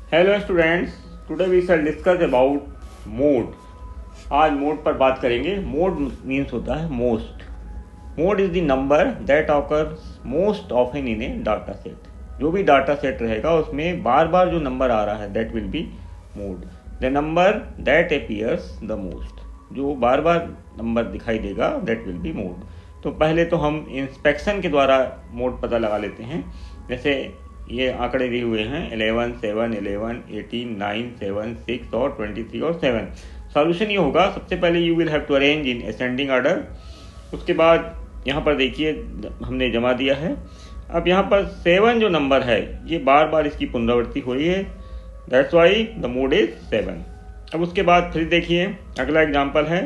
Hello students, today we shall discuss about mode. आज mode पर बात करेंगे। मोड मीन्स होता है most. Mode is the number that occurs most often in a data set. जो भी डाटा सेट रहेगा उसमें बार बार जो नंबर आ रहा है that will be mode. The number that appears the most, जो बार बार नंबर दिखाई देगा दैट विल बी मोड। तो पहले तो हम इंस्पेक्शन के द्वारा मोड पता लगा लेते हैं। जैसे ये आंकड़े दिए हुए हैं 11, 7, 11, 18, 9, 7, 6 और 23 और 7। सॉल्यूशन ये होगा, सबसे पहले you will have to arrange in ascending order. उसके बाद यहाँ पर देखिए हमने जमा दिया है। अब यहाँ पर 7 जो नंबर है ये बार बार इसकी पुनरावृत्ति हो रही है, that's why the mode is 7। अब उसके बाद फिर देखिए अगला एग्जाम्पल है,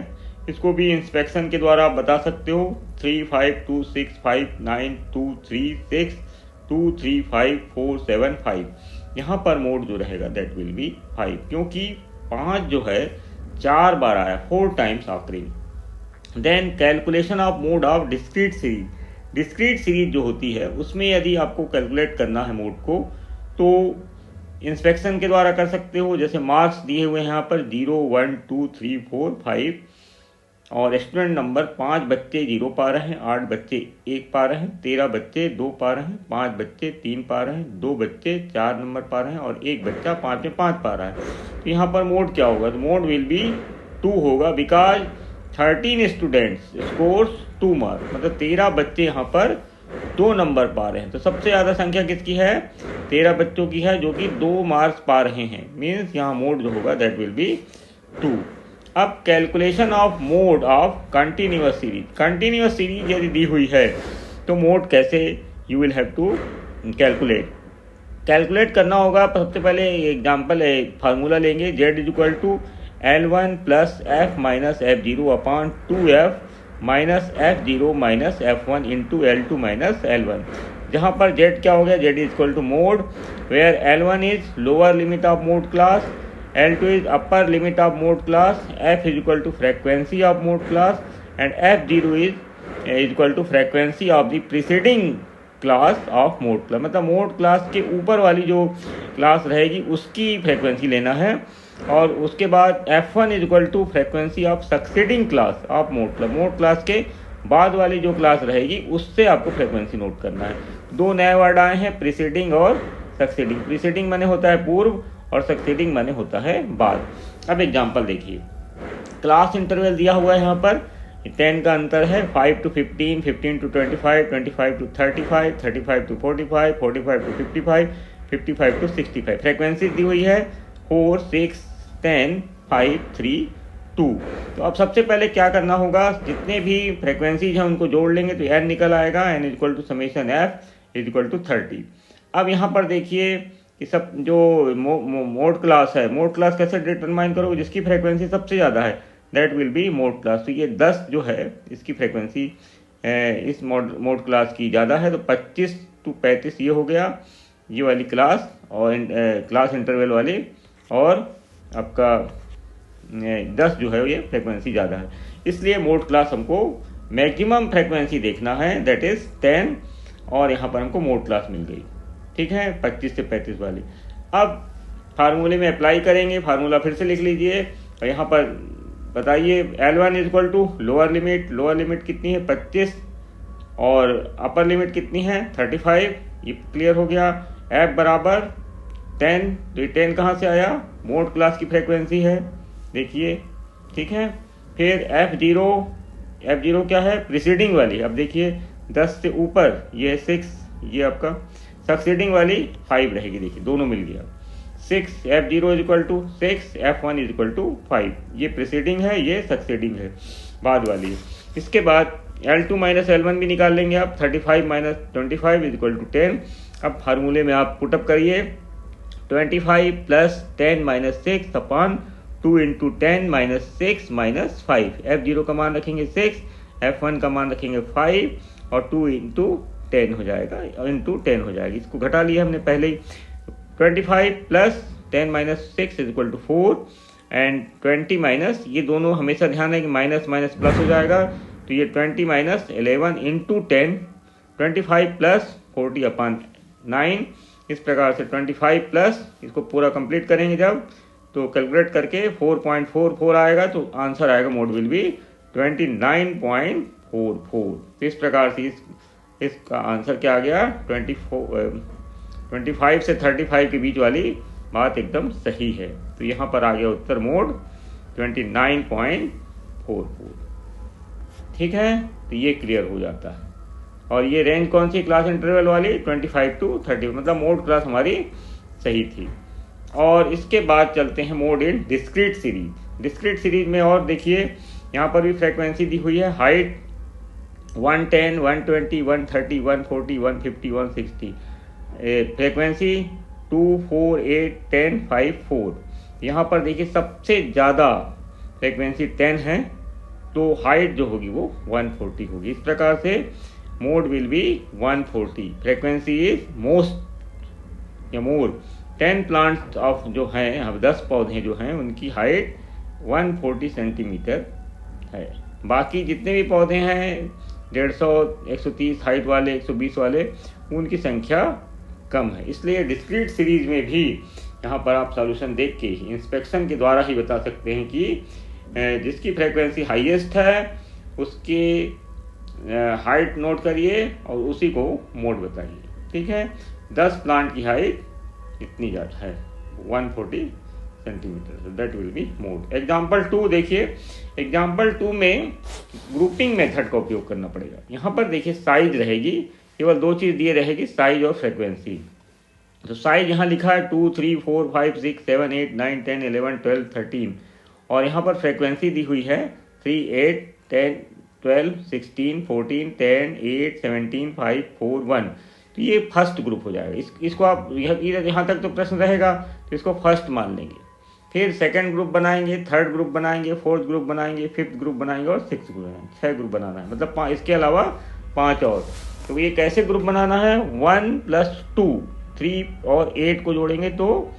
इसको भी इंस्पेक्शन के द्वारा आप बता सकते हो। 3, 5, 2, 6, 5, 9, 2, 3, 6, 2, 3, 5, 4, 7, 5। यहाँ पर मोड जो रहेगा दैट विल बी 5, क्योंकि 5 जो है 4 बार आया, 4 times occurring. Then calculation of mode of discrete series. Discrete series जो होती है उसमें यदि आपको कैलकुलेट करना है मोड को तो इंस्पेक्शन के द्वारा कर सकते हो। जैसे मार्क्स दिए हुए हैं यहाँ पर 0, 1, 2, 3, 4, 5 और स्टूडेंट नंबर 5 बच्चे 0 पा रहे हैं, 8 बच्चे 1 पा रहे हैं, 13 बच्चे 2 पा रहे हैं, 5 बच्चे 3 पा रहे हैं, 2 बच्चे 4 नंबर पा रहे हैं और 1 बच्चा 5 में 5 पा रहा है। तो यहाँ पर मोड क्या होगा? तो मोड विल बी 2 होगा, बिकॉज 13 स्टूडेंट्स स्कोर्स 2 मार्क्स, मतलब 13 बच्चे यहाँ पर 2 नंबर पा रहे हैं। तो सबसे ज़्यादा संख्या किसकी है? 13 बच्चों की है जो कि 2 मार्क्स पा रहे हैं। मीन्स यहाँ मोड जो होगा दैट विल बी 2। अब calculation of mode of continuous series. Continuous series यदि दी हुई है तो मोड कैसे you will have to calculate करना होगा। सबसे पहले एग्जांपल फार्मूला लेंगे, z is equal to L1 plus F minus F zero upon 2f minus F zero minus F1 into L2 minus L1। जहाँ पर z क्या हो गया? z is equal to mode where L1 is lower limit of mode class, L2 is upper limit of mode class, F is equal to frequency of mode class and F0 is equal to frequency of the preceding class of mode class। मतलब mode class के ऊपर वाली जो class रहेगी उसकी frequency लेना है और उसके बाद F1 is equal to frequency of succeeding class of mode class। Mode class के बाद वाली जो क्लास रहेगी उससे आपको फ्रेक्वेंसी नोट करना है। 2 नए वर्ड आए हैं, प्रीसीडिंग और सक्सीडिंग। प्रीसीडिंग माने होता है पूर्व और सक्सीडिंग माने होता है बाद। अब एग्जांपल देखिए, क्लास इंटरवल दिया हुआ है यहाँ पर 10 का अंतर है, 5 to 15, 15 to 25, 25 to 35, 35 to 45, 45 to 55, 55 to 65। Frequency दी हुई है 4, 6, 10, 5, 3, 2। तो अब सबसे पहले क्या करना होगा, जितने भी फ्रेक्वेंसीज हैं उनको जोड़ लेंगे तो n निकल आएगा, n is equal to summation f is equal to 30। अब यहाँ पर देखिए कि सब जो मोड क्लास है, मोड क्लास कैसे डिटरमाइन करोगे? जिसकी फ्रेक्वेंसी सबसे ज़्यादा है that will be mode class. तो ये 10 जो है इसकी फ्रेक्वेंसी इस मोड क्लास की ज़्यादा है, तो 25 to 35 ये हो गया ये वाली क्लास और क्लास इंटरवल वाली, और आपका 10 जो है ये फ्रेक्वेंसी ज़्यादा है। इसलिए मोड क्लास हमको मैक्सिमम फ्रेक्वेंसी देखना है दैट इज़ 10, और यहाँ पर हमको मोड क्लास मिल गई, ठीक है, 25 से 35 वाली। अब फार्मूले में अप्लाई करेंगे, फार्मूला फिर से लिख लीजिए और यहाँ पर बताइए L1 is equal to lower limit कितनी है 25 और अपर लिमिट कितनी है 35, ये क्लियर हो गया। F बराबर 10, तो ये 10 कहाँ से आया? मोड क्लास की फ्रेक्वेंसी है, देखिए, ठीक है। फिर F0 क्या है? प्रीसीडिंग वाली। अब देखिए 10 से ऊपर ये 6, ये आपका सक्सीडिंग वाली 5 रहेगी, देखिए दोनों मिल गया 6। F0 is equal to 6, F1 is equal to 5। ये प्रीसीडिंग है, ये सक्सीडिंग है, बाद वाली। इसके बाद L2 माइनस L1 भी निकाल लेंगे आप, 35 माइनस 25 इज इक्वल टू 10। अब फार्मूले में आप पुटअप करिए 25 plus 10 minus 6 upon 2 into 10 minus 6 minus 5। F0 का मान रखेंगे 6, F1 का मान रखेंगे 5 और 2 इंटू 10 हो जाएगा, इंटू 10 हो जाएगी। इसको घटा लिया हमने पहले ही। 25 plus 10 minus 6 is equal to 4 and 20 minus, ये दोनों हमेशा ध्यान है कि माइनस माइनस प्लस हो जाएगा, तो ये 20 माइनस 11 इंटू 10, 25 प्लस 40 अपॉन 9 इस प्रकार से 25 प्लस इसको पूरा कंप्लीट करेंगे जब, तो कैलकुलेट करके 4.44 आएगा, तो आंसर आएगा मोड विल बी 29.44। तो इस प्रकार से इसका आंसर क्या आ गया, 25 से 35 के बीच वाली बात एकदम सही है। तो यहाँ पर आ गया उत्तर मोड 29.44। ठीक है, तो ये क्लियर हो जाता है। और ये रेंज कौन सी क्लास इंटरवल वाली, 25 to 30, मतलब मोड क्लास हमारी सही थी। और इसके बाद चलते हैं mode in discrete series. Discrete series में और देखिए यहाँ पर भी फ्रीक्वेंसी दी हुई है, हाइट 110, 120, 130, 140, 150, 160, फ्रीक्वेंसी 2, 4, 8, 10, 5, 4। यहाँ पर देखिए सबसे ज़्यादा फ्रीक्वेंसी 10 है, तो हाइट जो होगी वो 140 होगी। इस प्रकार से mode will be 140, frequency is most या मोर। 10 प्लांट्स ऑफ जो हैं, अब 10 पौधे जो हैं उनकी हाइट 140 सेंटीमीटर है। बाकी जितने भी पौधे हैं 150, 130 हाइट वाले, 120 वाले, उनकी संख्या कम है। इसलिए डिस्क्रीट सीरीज में भी यहाँ पर आप सॉल्यूशन देख के इंस्पेक्शन के द्वारा ही बता सकते हैं कि जिसकी फ्रीक्वेंसी हाईएस्ट है उसकी हाइट नोट करिए और उसी को मोड बताइए। ठीक है, 10 प्लांट की हाइट इतनी ज़्यादा है 140 centimetre, that will be mode. Example 2 देखिए, एग्जाम्पल 2 में ग्रुपिंग मेथड का उपयोग करना पड़ेगा। यहाँ पर देखिए साइज रहेगी, केवल 2 चीज़ दिए रहेगी, साइज और फ्रीक्वेंसी। तो साइज यहाँ लिखा है 2, 3, 4, 5, 6, 7, 8, 9, 10, 11, 12, 13, और यहाँ पर फ्रीक्वेंसी दी हुई है 3, 8, 10, 12, 16, 14, 10, 8, 17, 5, 4, 1। तो ये फर्स्ट ग्रुप हो जाएगा। इसको आप यहाँ तक तो प्रश्न रहेगा, तो इसको फर्स्ट मान लेंगे। फिर सेकंड ग्रुप बनाएंगे, थर्ड ग्रुप बनाएंगे, फोर्थ ग्रुप बनाएंगे, फिफ्थ ग्रुप बनाएंगे और सिक्स्थ ग्रुप बनाएंगे। 6 ग्रुप बनाना है, मतलब इसके अलावा 5 और। तो ये कैसे ग्रुप बनाना है, 1 + 2, 3 और 8 को जोड़ेंगे तो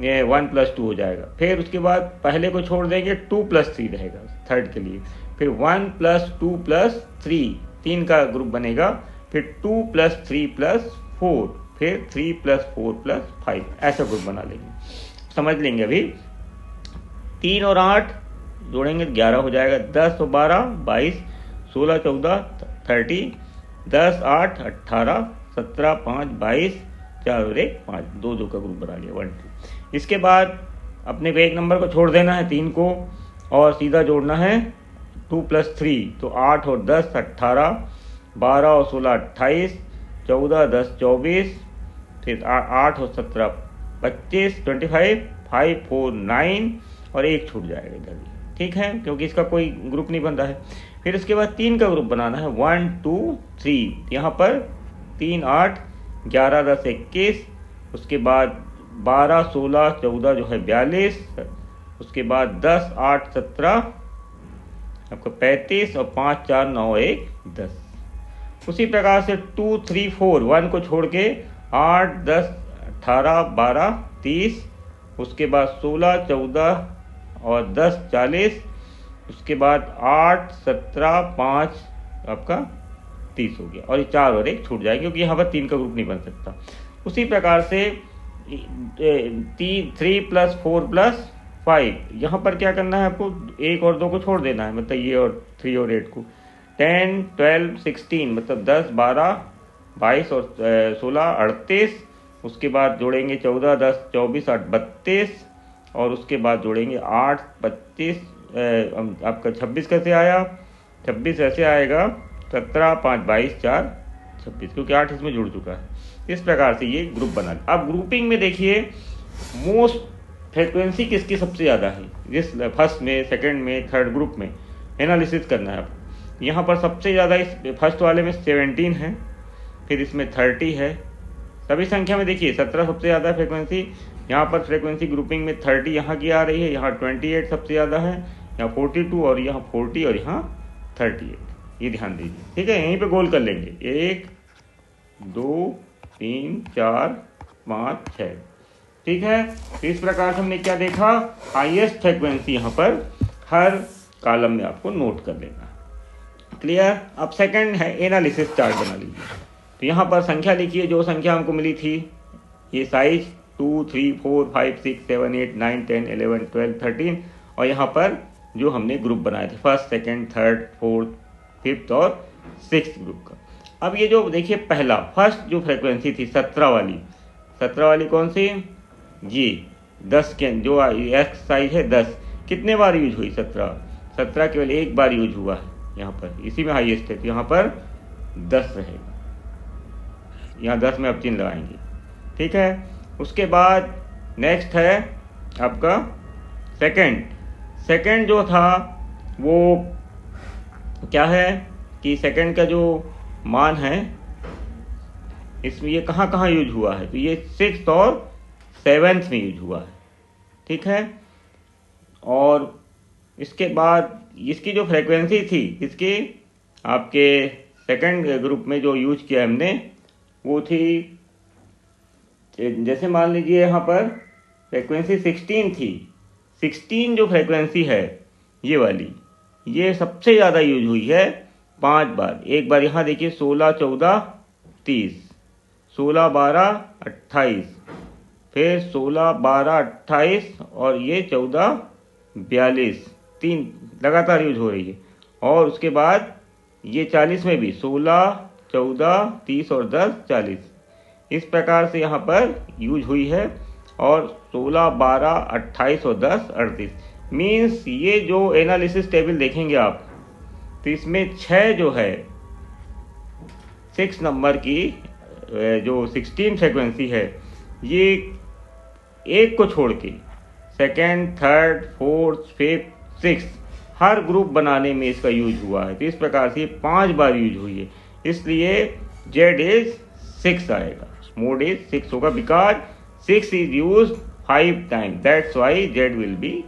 ये 1 + 2 हो जाएगा। फिर उसके बाद पहले को छोड़ देंगे, 2 + 3 रहेगा थर्ड के लिए। फिर 1 + 2 + 3, 3 का ग्रुप बनेगा। फिर 2 + 3 + 4, फिर 3 + 4 + 5, ऐसा ग्रुप बना लेंगे। समझ लेंगे अभी। 3 और 8 जोड़ेंगे 11 हो जाएगा, 10 और 12 22, 16, 14, 30, 10, 8, 18, 17, 5, 22, 4 और 1, 5, 2 का ग्रुप बना लिया, 1, 2। इसके बाद अपने पे एक नंबर को छोड़ देना है 3 को, और सीधा जोड़ना है 2 + 3, तो 8 और 10 18, 12 और 16 28, 14, 10 24, फिर 8 और 17 25, 25, 5, 4, 9 और 1 छूट जाएगा इधर। ठीक है, क्योंकि इसका कोई ग्रुप नहीं बन रहा है। फिर इसके बाद 3 का ग्रुप बनाना है, 1, 2, 3। यहाँ पर 3, 8, 11, 10 21, उसके बाद 12, 16, 14 जो है 42, उसके बाद 10, 8, 17 आपका 35 और 5, 4, 9, 1, 10। उसी प्रकार से 2, 3, 4, 1 को छोड़ के 8, 10, 18, 12, 30, उसके बाद 16, 14 और 10, 40, उसके बाद 8, 17, 5 आपका 30 हो गया, और ये 4 और 1 छूट जाएगा क्योंकि यहाँ पर 3 का ग्रुप नहीं बन सकता। उसी प्रकार से 3 + 4 + 5, यहाँ पर क्या करना है आपको, 1 और 2 को छोड़ देना है, मतलब ये और 3 और 8 को। 10, 12, 16, मतलब 10, 12, 22 और 16 38, उसके बाद जोड़ेंगे 14, 10, 24, 8, 32, और उसके बाद जोड़ेंगे 8, 25, आपका 26 कैसे आया, 26 ऐसे आएगा, 17, 5, 22, 4, 26, क्योंकि 8 इसमें जुड़ चुका है। इस प्रकार से ये ग्रुप बना। अब ग्रुपिंग में देखिए मोस्ट फ्रीक्वेंसी किसकी सबसे ज़्यादा है, जिस फर्स्ट में, सेकंड में, थर्ड ग्रुप में एनालिसिस करना है आपको। यहाँ पर सबसे ज़्यादा इस फर्स्ट वाले में 17 है, फिर इसमें 30 है। सभी संख्या में देखिए 17 सबसे ज़्यादा फ्रीक्वेंसी। यहाँ पर फ्रीक्वेंसी ग्रुपिंग में 30 यहाँ की आ रही है, यहाँ 28 सबसे ज़्यादा है, यहाँ 42 और यहाँ 40 और यहाँ 38। ये ध्यान दीजिए, ठीक है। यहीं पे गोल कर लेंगे, 1, 2, 3, 4, 5, 6, ठीक है। तो इस प्रकार से हमने क्या देखा, हाईएस्ट फ्रीक्वेंसी यहाँ पर हर कॉलम में आपको नोट कर लेना है। क्लियर। अब सेकंड है एनालिसिस चार्ट बना लीजिए। तो यहाँ पर संख्या लिखिए, जो संख्या हमको मिली थी ये साइज 2, 3, 4, 5, 6, 7, 8, 9, 10, 11, 12, 13 और यहाँ पर जो हमने ग्रुप बनाए थे first, second, third, fourth, fifth और सिक्स ग्रुप का। अब ये जो देखिए पहला फर्स्ट जो फ्रीक्वेंसी थी 17 वाली कौन सी, ये 10 के जो एक्स साइज है 10 कितने बार यूज हुई, 17 केवल एक बार यूज हुआ है यहाँ पर, इसी में हाईएस्ट है, तो यहाँ पर 10 रहेगा, यहाँ 10 में अब चिन्ह लगाएंगे, ठीक है। उसके बाद नेक्स्ट है आपका सेकंड जो था वो क्या है कि सेकंड का जो मान है इसमें ये कहाँ यूज हुआ है, तो ये 6th और 7th में यूज हुआ है, ठीक है। और इसके बाद इसकी जो फ्रीक्वेंसी थी इसकी आपके सेकंड ग्रुप में जो यूज किया हमने वो थी, जैसे मान लीजिए यहाँ पर फ्रीक्वेंसी 16 थी, 16 जो फ्रीक्वेंसी है ये वाली, ये सबसे ज़्यादा यूज हुई है 5 बार। एक बार यहाँ देखिए 16, 14, 30, 16, 12, 28, फिर 16, 12, 28 और ये 14, 42, 3 लगातार यूज हो रही है। और उसके बाद ये 40 में भी 16, 14, 30 और 10, 40 इस प्रकार से यहाँ पर यूज हुई है। और 16, 12, 28 और 10, 38 मीन्स ये जो एनालिसिस टेबल देखेंगे आप तो इसमें 6 जो है 6 नंबर की जो 16 फ्रीक्वेंसी है ये एक को छोड़ के second, third, fourth, fifth, six हर ग्रुप बनाने में इसका यूज हुआ है। तो इस प्रकार से 5 बार यूज हुई है, इसलिए Z इज 6 आएगा, मोड इज 6 होगा, because 6 is use 5 time, that's why Z will be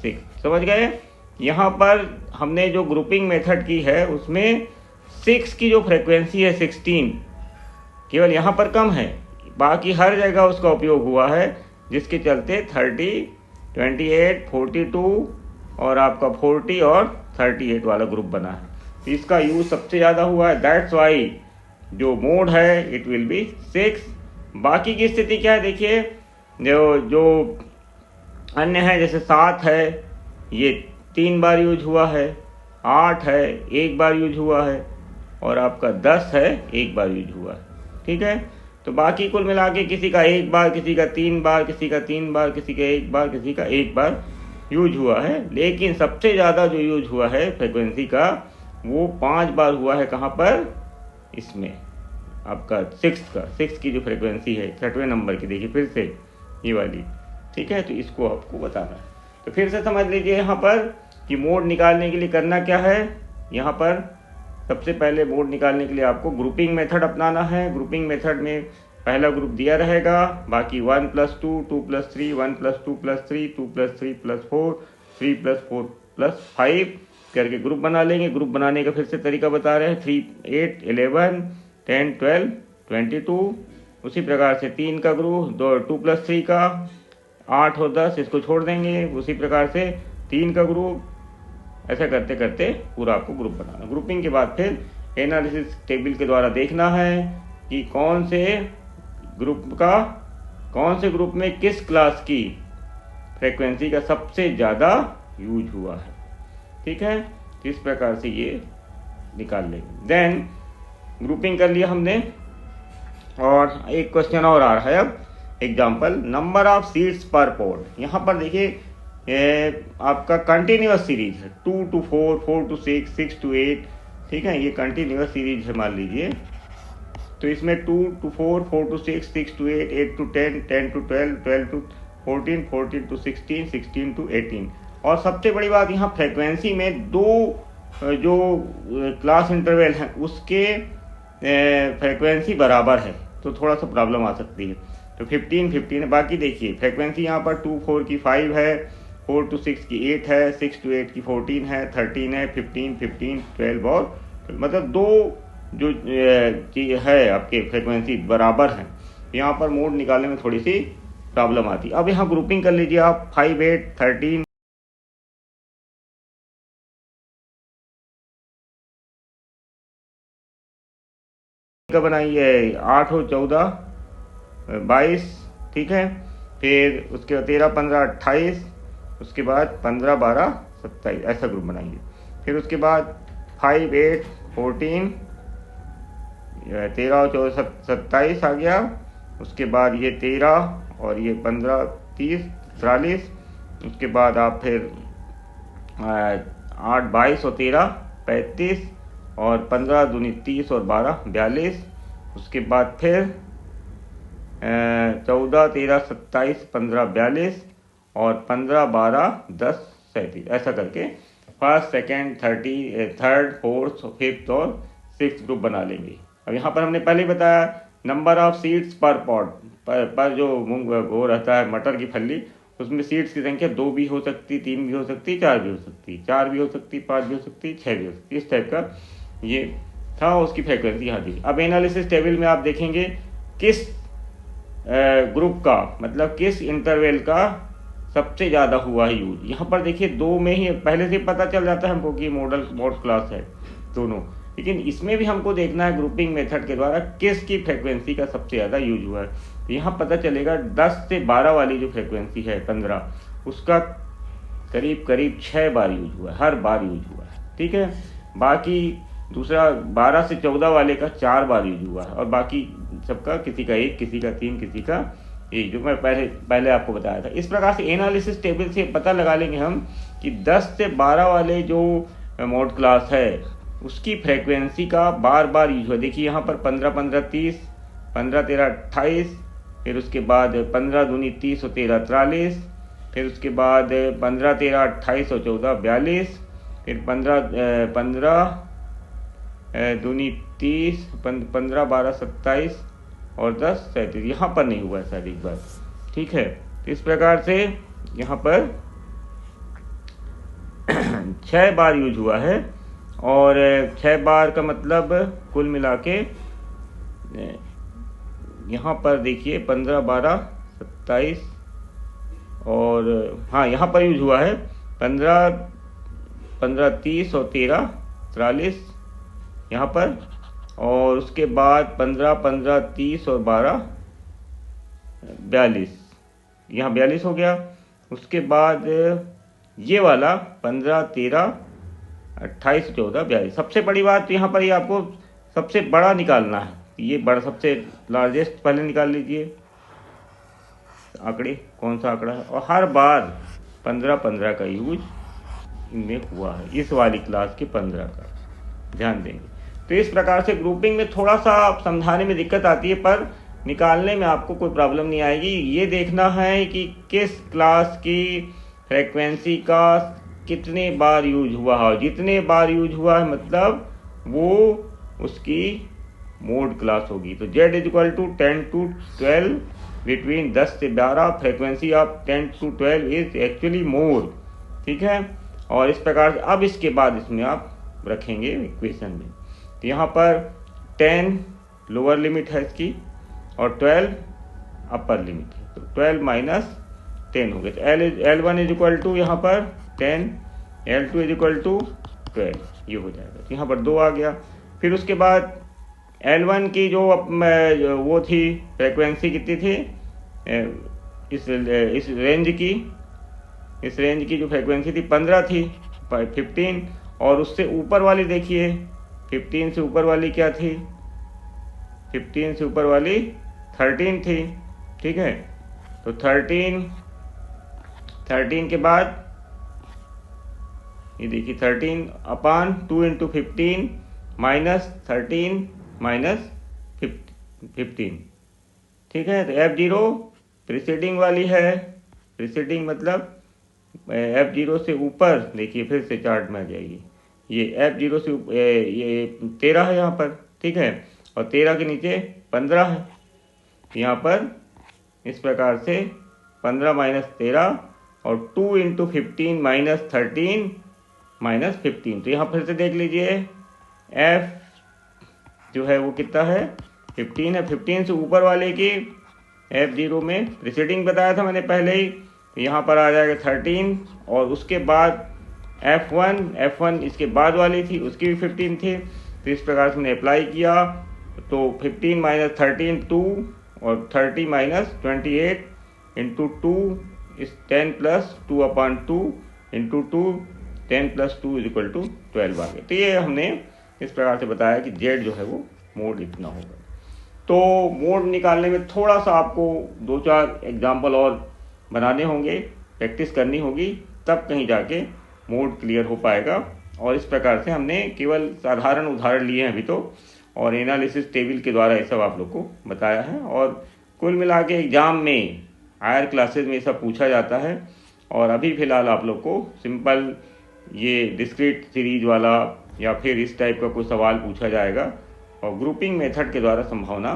6। समझ गए। यहाँ पर हमने जो ग्रुपिंग मेथड की है उसमें 6 की जो फ्रीक्वेंसी है 16 केवल यहाँ पर कम है, बाकी हर जगह उसका उपयोग हुआ है, जिसके चलते 30, 28, 42 और आपका 40 और 38 वाला ग्रुप बना है। इसका यूज सबसे ज़्यादा हुआ है, दैट्स वाई जो मोड है इट विल बी 6। बाकी की स्थिति क्या है देखिए, जो अन्य है जैसे 7 है ये 3 बार यूज हुआ है, 8 है 1 बार यूज हुआ है और आपका 10 है 1 बार यूज हुआ है, ठीक है। तो बाकी कुल मिला के किसी का 1 बार, किसी का 3 बार, किसी का 3 बार, किसी का 1 बार, किसी का 1 बार यूज हुआ है। लेकिन सबसे ज़्यादा जो यूज हुआ है फ्रीक्वेंसी का वो 5 बार हुआ है। कहाँ पर, इसमें आपका 6 की जो फ्रीक्वेंसी है 6वें नंबर की, देखिए फिर से ये वाली, ठीक है। तो इसको आपको बताना है, तो फिर से समझ लीजिए यहाँ पर कि मोड निकालने के लिए करना क्या है। यहाँ पर सबसे पहले मोड निकालने के लिए आपको ग्रुपिंग मेथड अपनाना है। ग्रुपिंग मेथड में पहला ग्रुप दिया रहेगा, बाकी 1 + 2, 2 + 3, 1 + 2 + 3, 2 + 3 + 4, 3 + 4 + 5 करके ग्रुप बना लेंगे। ग्रुप बनाने का फिर से तरीका बता रहे हैं, 3, 8, 11, 10, 12, 22। उसी प्रकार से 3 का ग्रुप, 2 + 3 का 8 और 10 इसको छोड़ देंगे। उसी प्रकार से 3 का ग्रुप, ऐसा करते करते पूरा आपको ग्रुप बनाना। ग्रुपिंग के बाद फिर एनालिसिस टेबल के द्वारा देखना है कि कौन से ग्रुप में किस क्लास की फ्रीक्वेंसी का सबसे ज़्यादा यूज हुआ है, ठीक है। तो इस प्रकार से ये निकाल लेंगे। देन ग्रुपिंग कर लिया हमने, और एक क्वेश्चन और आ रहा है अब एग्जाम्पल, नंबर ऑफ सीड्स पर पॉड। यहाँ पर देखिए आपका कंटिन्यूअस सीरीज है, 2 to 4, 4 to 6, 6 to 8, ठीक है। ये कंटिन्यूअस सीरीज है मान लीजिए, तो इसमें 2 to 4, 4 to 6, 6 to 8, 8 to 10, 10 to 12, 12 to 14, 14 to 16, 16 to 18। और सबसे बड़ी बात यहाँ फ्रीक्वेंसी में दो जो क्लास इंटरवल हैं उसके फ्रीक्वेंसी बराबर है, तो थोड़ा सा प्रॉब्लम आ सकती है। तो 15, 15 है। बाकी देखिए फ्रीक्वेंसी यहाँ पर 2, 4 की 5 है, 4 to 6 की 8 है, 6 to 8 की 14 है, 13 है, 15, 15, 12 और मतलब दो जो चीज है आपके फ्रीक्वेंसी बराबर हैं। यहाँ पर मोड निकालने में थोड़ी सी प्रॉब्लम आती है। अब यहाँ ग्रुपिंग कर लीजिए आप, 5, 8, 13 का बनाइए, 8 और 14 22, ठीक है। फिर उसके बाद 13 15 28, उसके बाद 15 12 27, ऐसा ग्रुप बनाएंगे। फिर उसके बाद 5 8 14, 13 और 14 27 आ गया। उसके बाद ये 13 और ये 15 30 43। उसके बाद आप फिर 8 22 और 13 35, और 15 दूनी 30 और 12 42। उसके बाद फिर 14 13 27 15 42, और 15 12 10 37, ऐसा करके first second third fourth fifth और सिक्स ग्रुप बना लेंगे। अब यहाँ पर हमने पहले ही बताया नंबर ऑफ सीड्स पर पॉट, पर जो मूंग वो रहता है मटर की फली, उसमें सीड्स की संख्या 2 भी हो सकती, 3 भी हो सकती, 4 भी हो सकती, 4 भी हो सकती, 5 भी हो सकती, 6 भी हो सकती, इस टाइप का ये था। उसकी फ्रिक्वेंसी यहाँ दी। अब एनालिसिस टेबल में आप देखेंगे किस ग्रुप का, मतलब किस इंटरवल का सबसे ज़्यादा हुआ है यूज। यहाँ पर देखिए 2 में ही पहले से पता चल जाता है हमको कि मोड क्लास है दोनों, लेकिन इसमें भी हमको देखना है ग्रुपिंग मेथड के द्वारा किसकी फ्रिक्वेंसी का सबसे ज़्यादा यूज हुआ है। तो यहाँ पता चलेगा 10 से 12 वाली जो फ्रिक्वेंसी है 15, उसका करीब करीब 6 बार यूज हुआ है, हर बार यूज हुआ है, ठीक है। बाकी दूसरा 12 से 14 वाले का 4 बार यूज हुआ है, और बाकी सबका किसी का 1, किसी का 3, किसी का 1, जो मैं पहले आपको बताया था। इस प्रकार से एनालिसिस टेबल से पता लगा लेंगे हम कि 10 से 12 वाले जो मोड क्लास है उसकी फ्रीक्वेंसी का बार बार यूज हुआ। देखिए यहाँ पर 15 15 30, 15 13 28, फिर उसके बाद 15 दूनी 30 और 13 43, फिर उसके बाद 15 13 28 और 14 42, फिर 15 दूनी 30, 15 12 27 और 10 37। यहाँ पर नहीं हुआ शायद एक बार, ठीक है। तो इस प्रकार से यहाँ पर 6 बार यूज हुआ है, और 6 बार का मतलब कुल मिला के यहाँ पर देखिए 15 12 27, और हाँ यहाँ पर यूज हुआ है 15 15 30 और 13 43 यहाँ पर, और उसके बाद 15 15 30 और 12 42, यहाँ 42 हो गया। उसके बाद ये वाला 15 13 28 14 42। सबसे बड़ी बात तो यहाँ पर ये आपको सबसे बड़ा निकालना है, ये बड़ा सबसे लार्जेस्ट पहले निकाल लीजिए आंकड़े, कौन सा आंकड़ा है, और हर बार 15 15 का यूज इनमें हुआ है, इस वाली क्लास के 15 का ध्यान देंगे। तो इस प्रकार से ग्रुपिंग में थोड़ा सा समझाने में दिक्कत आती है, पर निकालने में आपको कोई प्रॉब्लम नहीं आएगी। ये देखना है कि किस क्लास की फ्रीक्वेंसी का कितने बार यूज हुआ है, जितने बार यूज हुआ है मतलब वो उसकी मोड क्लास होगी। तो Z equal to 10 to 12, between 10 से 12, frequency of 10 to 12 is actually mode, ठीक है। और इस प्रकार से अब इसके बाद इसमें आप रखेंगे इक्वेशन में, तो यहाँ पर 10 लोअर लिमिट है इसकी और 12 अपर लिमिट है, तो 12 माइनस 10 हो गए। तो L1 इज इक्वल टू यहाँ पर 10, L2 इज इक्वल टू 12, ये हो जाएगा। तो यहाँ पर 2 आ गया। फिर उसके बाद L1 की जो वो थी फ्रिक्वेंसी कितनी थी, इस रेंज की जो फ्रिक्वेंसी थी 15 थी, 15, और उससे ऊपर वाली देखिए 15 से ऊपर वाली क्या थी, 15 से ऊपर वाली 13 थी, ठीक है। तो 13 के बाद ये देखिए 13 अपान 2 इंटू 15 माइनस 13 माइनस 15, ठीक है। तो F0 प्रीसीडिंग वाली है, प्रीसीडिंग मतलब F0 से ऊपर देखिए, फिर से चार्ट में आ जाइए, ये F0 से ये 13 है यहाँ पर, ठीक है, और 13 के नीचे 15 है। यहाँ पर इस प्रकार से 15 माइनस 13 और 2 इंटू 15 माइनस 13 माइनस 15। तो यहाँ फिर से देख लीजिए F जो है वो कितना है, 15 है। 15 से ऊपर वाले की F0 में प्रीसीडिंग बताया था मैंने पहले ही, तो यहाँ पर आ जाएगा 13, और उसके बाद F1 इसके बाद वाली थी, उसकी भी 15 थी। तो इस प्रकार से मैंने अप्लाई किया, तो 15 माइनस 13 2, और 30 माइनस 28 इंटू 2 इस 10 plus 2/2 into 2 10 plus 2 is equal to 12 आ गया। तो ये हमने इस प्रकार से बताया कि जेड जो है वो मोड इतना होगा। तो मोड निकालने में थोड़ा सा आपको 2-4 एग्जाम्पल और बनाने होंगे, प्रैक्टिस करनी होगी, तब कहीं जाके मोड क्लियर हो पाएगा। और इस प्रकार से हमने केवल साधारण उदाहरण लिए हैं अभी तो, और एनालिसिस टेबल के द्वारा ये सब आप लोग को बताया है। और कुल मिला के एग्जाम में हायर क्लासेस में सब पूछा जाता है। और अभी फ़िलहाल आप लोग को सिंपल ये डिस्क्रीट सीरीज वाला या फिर इस टाइप का कोई सवाल पूछा जाएगा, और ग्रुपिंग मेथड के द्वारा संभावना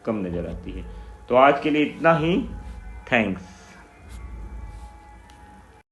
कम नज़र आती है। तो आज के लिए इतना ही। थैंक्स।